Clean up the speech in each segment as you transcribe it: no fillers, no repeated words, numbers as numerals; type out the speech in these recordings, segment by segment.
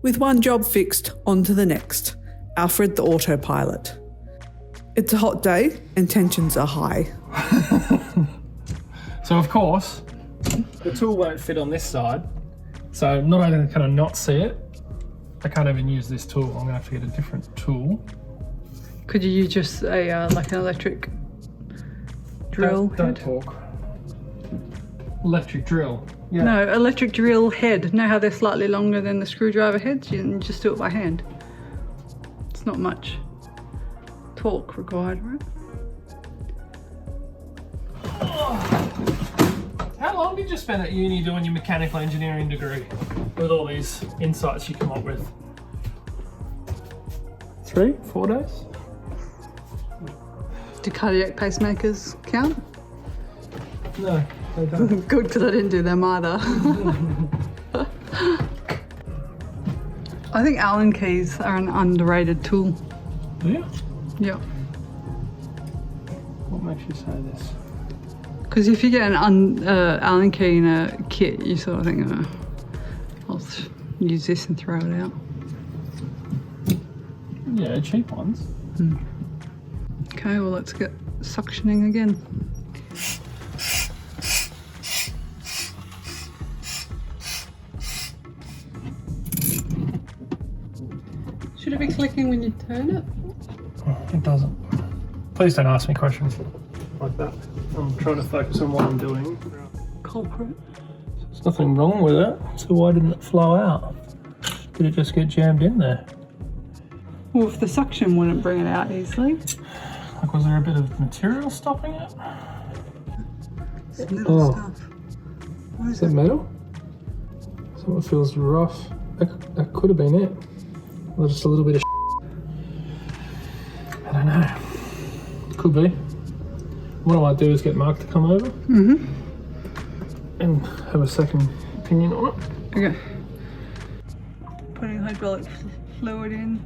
With one job fixed, on to the next. Alfred the autopilot. It's a hot day and tensions are high. So of course, the tool won't fit on this side. So not only can I not see it, I can't even use this tool. I'm gonna have to get a different tool. Could you use just a like an electric drill Don't talk. Electric drill. Yeah. No, electric drill head. Know how they're slightly longer than the screwdriver heads? You can just do it by hand. It's not much torque required, right? How long did you spend at uni doing your mechanical engineering degree with all these insights you come up with? 3, 4 days? Do cardiac pacemakers count? No, they don't. Good, because I didn't do them either. I think Allen keys are an underrated tool. Yeah? Yeah. What makes you say this? Because if you get an Allen key in a kit, you sort of think, oh, I'll use this and throw it out. Yeah, cheap ones. Okay, well, let's get suctioning again. Should it be clicking when you turn it? It doesn't. Please don't ask me questions like that. I'm trying to focus on what I'm doing. Culprit. There's nothing wrong with it, so why didn't it flow out? Did it just get jammed in there? Well, if the suction wouldn't bring it out easily. Like, was there a bit of material stopping it? It's little stuff. What Is that metal? Something feels rough. That could have been it. Or just a little bit of I don't know. Could be. What I might do is get Mark to come over and have a second opinion on it. Okay. Putting hydraulic fluid in.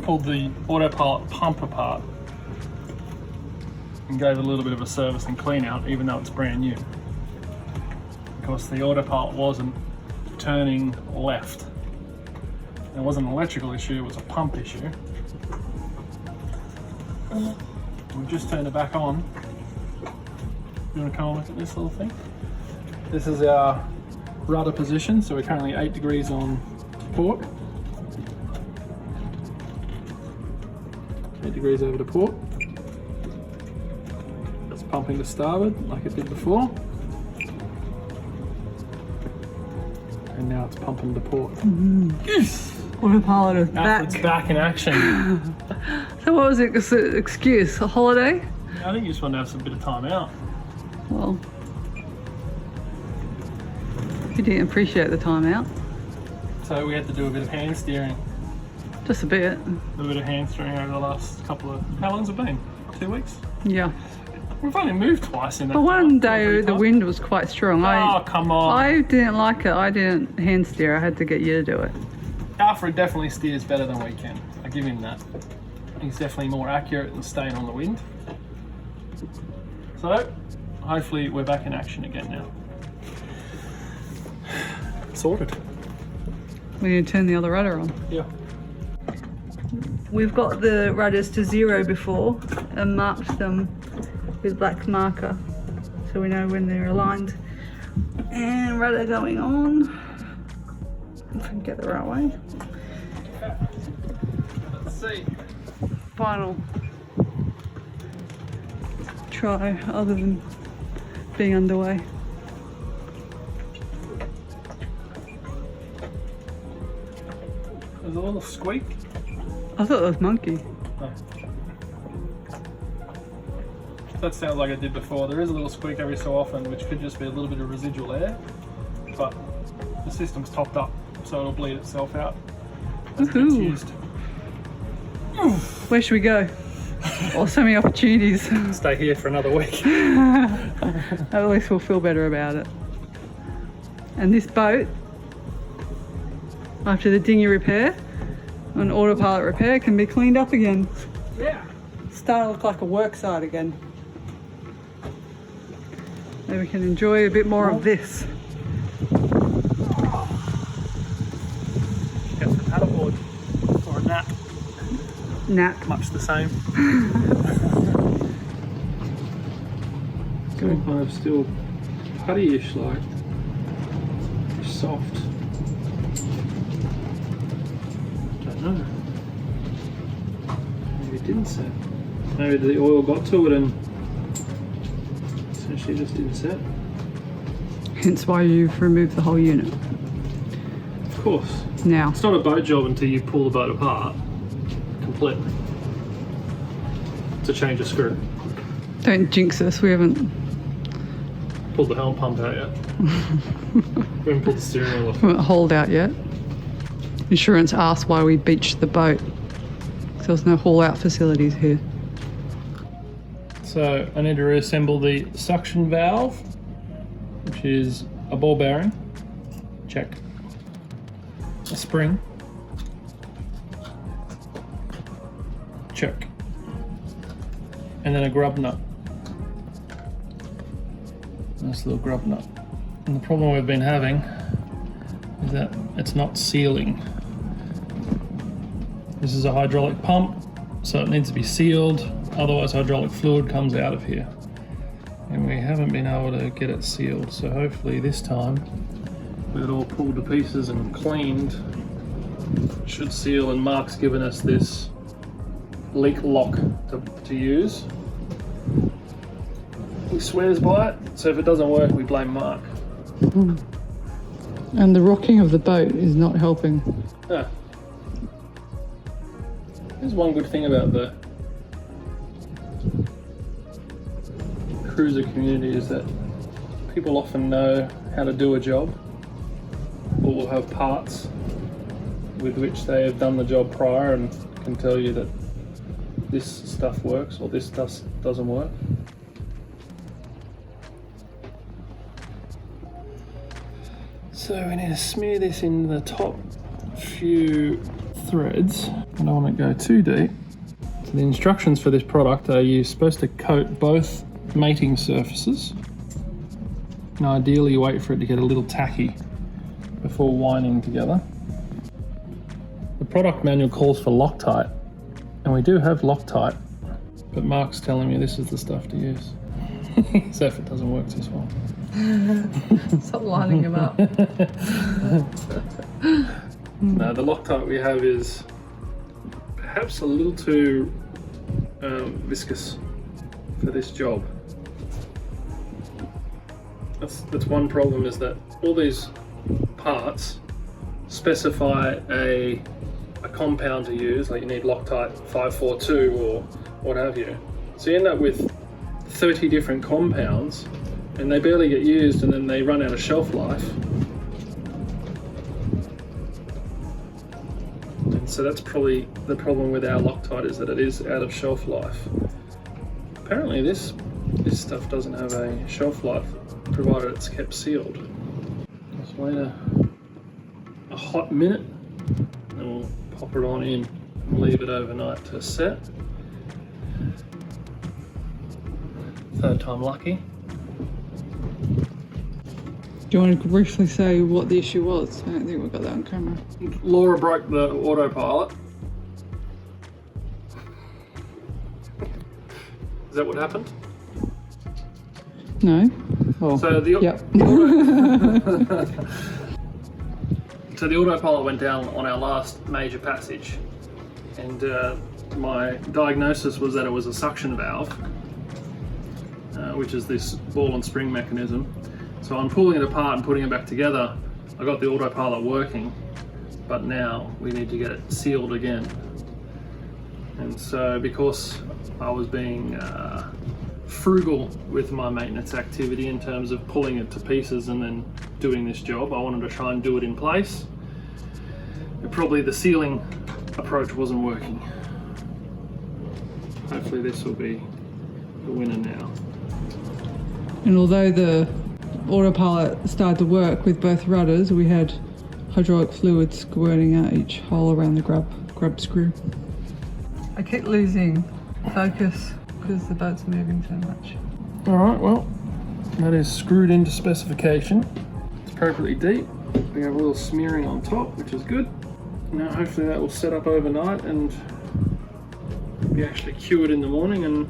Pulled the autopilot pump apart and gave it a little bit of a service and clean out, even though it's brand new. Because the autopilot wasn't turning left. It wasn't an electrical issue, it was a pump issue. We've just turned it back on. You want to come and look at this little thing? This is our rudder position, so we're currently 8 degrees on port. 8 degrees over to port. It's pumping to starboard like it did before. And now it's pumping to port. Yes! Autopilot is back. It's back in action. So what was it? Excuse? A holiday? I think you just want to have some bit of time out. Well, you didn't appreciate the time out. So we had to do a bit of hand steering. Just a bit. A bit of hand steering over the last couple of... How long's it been? 2 weeks? Yeah. We've only moved twice in that But one time. day the wind was quite strong. Oh, come on. I didn't like it. I didn't hand steer. I had to get you to do it. Alfred definitely steers better than we can. I give him that. He's definitely more accurate than staying on the wind. So, hopefully we're back in action again now. Sorted. We need to turn the other rudder on. Yeah. We've got the rudders to 0 before and marked them with black marker so we know when they're aligned. And rudder going on. If I can get the right way. Let's see. Final try other than being underway. There's a little squeak. I thought it was monkey. Oh. That sounds like it did before. There is a little squeak every so often, which could just be a little bit of residual air, but the system's topped up, so it'll bleed itself out as it gets used. Where should we go? Or so many opportunities. Stay here for another week. At least we'll feel better about it. And this boat, after the dinghy repair, an autopilot repair, can be cleaned up again. Yeah. Start to look like a work site again. Maybe we can enjoy a bit more of this. nap. much the same. Still kind of still putty-ish, like soft. Don't know. Maybe it didn't set. Maybe the oil got to it and essentially just didn't set. Hence why you've removed the whole unit. Of course. Now. It's not a boat job until you pull the boat apart completely to change a screw. Don't jinx us, we haven't Pulled the helm pump out yet. We haven't pulled the steering wheel off. hauled out yet. Insurance asked why we beached the boat. There was no haul out facilities here. So I need to reassemble the suction valve, which is a ball bearing. Check. A spring. Check. And then a grub nut. Nice little grub nut. And the problem we've been having is that it's not sealing. This is a hydraulic pump, so it needs to be sealed, otherwise hydraulic fluid comes out of here. And we haven't been able to get it sealed, so hopefully this time with it all pulled to pieces and cleaned, it should seal. And Mark's given us this leak lock to use. He swears by it, so if it doesn't work, we blame Mark. And the rocking of the boat is not helping. Ah. There's one good thing about the cruiser community is that people often know how to do a job, or will have parts with which they have done the job prior and can tell you that this stuff works or this stuff doesn't work. So we need to smear this in the top few threads. I don't want to go too deep. So the instructions for this product are you're supposed to coat both mating surfaces. And ideally you wait for it to get a little tacky before winding together. The product manual calls for Loctite, and we do have Loctite, but Mark's telling me this is the stuff to use. So if it doesn't work this well. Stop lining him up. No, the Loctite we have is perhaps a little too viscous for this job. That's one problem, is that all these parts specify a compound to use, like you need Loctite 542 or what have you. So you end up with 30 different compounds and they barely get used, and then they run out of shelf life. And so that's probably the problem with our Loctite, is that it is out of shelf life. Apparently this stuff doesn't have a shelf life, provided it's kept sealed. Just wait a hot minute and we'll pop it on in and leave it overnight to set. Third time lucky. Do you want to briefly say what the issue was? I don't think we got that on camera. Laura broke the autopilot. Is that what happened? No. Oh. So the yep. So the autopilot went down on our last major passage, and my diagnosis was that it was a suction valve, which is this ball and spring mechanism. So I'm pulling it apart and putting it back together. I got the autopilot working, but now we need to get it sealed again. And so because I was being frugal with my maintenance activity in terms of pulling it to pieces and then doing this job, I wanted to try and do it in place. And probably the sealing approach wasn't working. Hopefully this will be the winner now. And although the autopilot started to work with both rudders, we had hydraulic fluid squirting out each hole around the grub screw. I keep losing focus because the boat's moving so much. Alright, well, that is screwed into specification. It's appropriately deep. We have a little smearing on top, which is good. Now hopefully that will set up overnight and be actually cured in the morning, and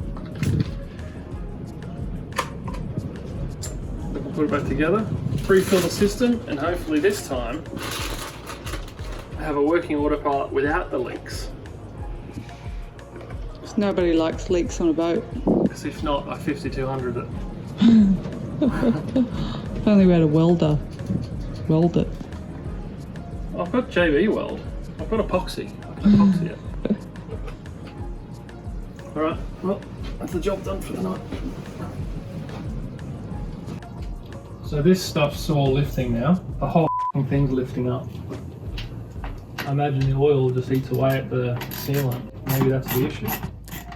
we can put it back together, pre-fill the system, and hopefully this time have a working autopilot without the leaks. Nobody likes leaks on a boat. Because if not, I 5200 it. If only we had a welder. Weld it. I've got JB weld. I've got epoxy. I can epoxy it. Alright, well, that's the job done for the night. So this stuff's all lifting now. The whole thing's lifting up. I imagine the oil just eats away at the sealant. Maybe that's the issue.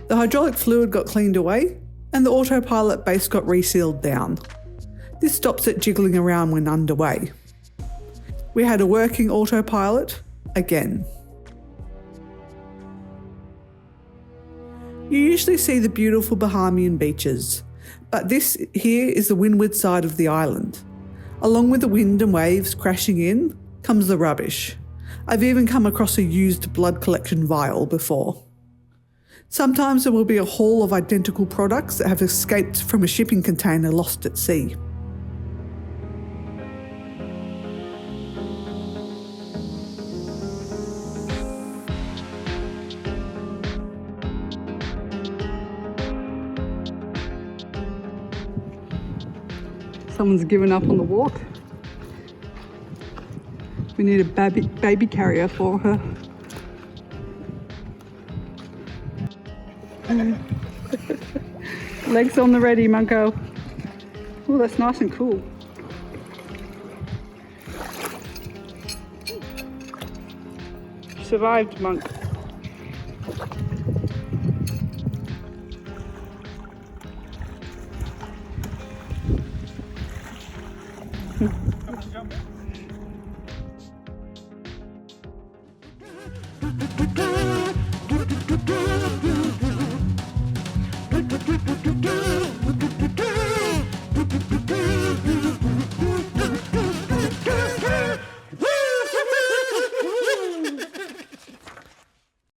The hydraulic fluid got cleaned away and the autopilot base got resealed down. This stops it jiggling around when underway. We had a working autopilot again. You usually see the beautiful Bahamian beaches, but this here is the windward side of the island. Along with the wind and waves crashing in comes the rubbish. I've even come across a used blood collection vial before. Sometimes there will be a haul of identical products that have escaped from a shipping container lost at sea. Someone's given up on the walk. We need a baby carrier for her. Legs on the ready, Munko. Oh, that's nice and cool. Survived, Monk.